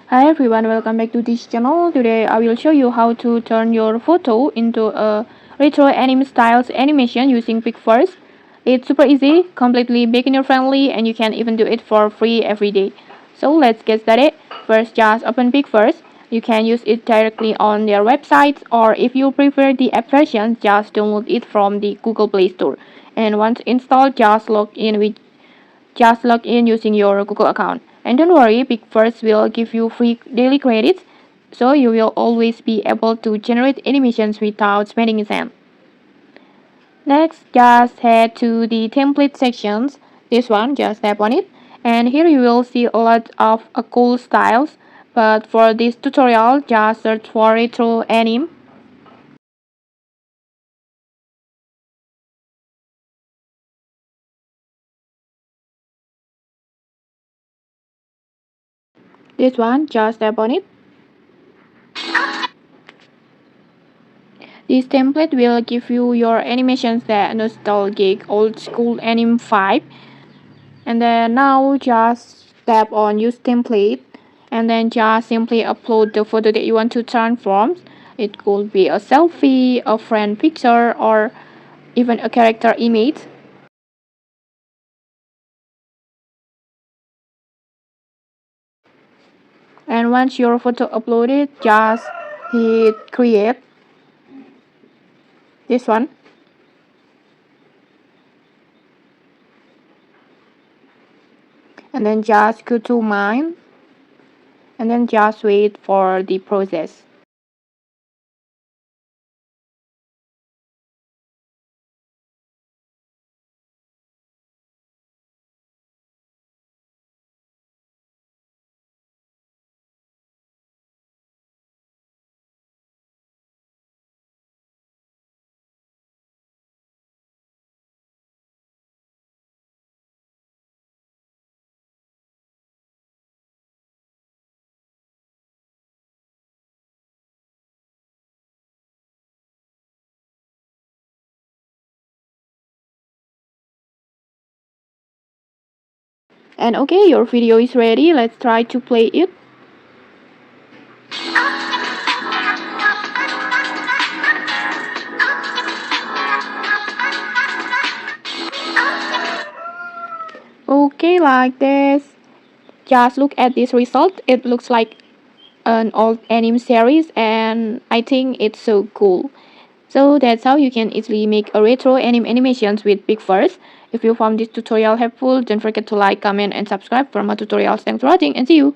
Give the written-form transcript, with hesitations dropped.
Hi everyone, welcome back to this channel. Today I will show you how to turn your photo into a retro anime styles animation using Pixverse. It's super easy, completely beginner friendly, and you can even do it for free every day. So let's get started. First, just open Pixverse. You can use it directly on their website, or if you prefer the app version, just download it from the Google Play Store. And once installed, just log in using your Google account. And don't worry, Pixverse will give you free daily credits, so you will always be able to generate animations without spending a cent. Next, just head to the template sections. This one, just tap on it. And here you will see a lot of cool styles. But for this tutorial, just search for retro anime. This one, just tap on it. This template will give you your animations that nostalgic old school anime vibe. And then now just tap on use template and then just simply upload the photo that you want to transform. It could be a selfie, a friend picture, or even a character image. And once your photo uploaded, just hit create. This one. And then just go to mine and then just wait for the process. And okay, your video is ready. Let's try to play it. Okay, like this. Just look at this result. It looks like an old anime series, and I think it's so cool. So that's how you can easily make a retro anime animations with Pixverse. If you found this tutorial helpful, don't forget to like, comment, and subscribe for more tutorials. Thanks for watching, and see you!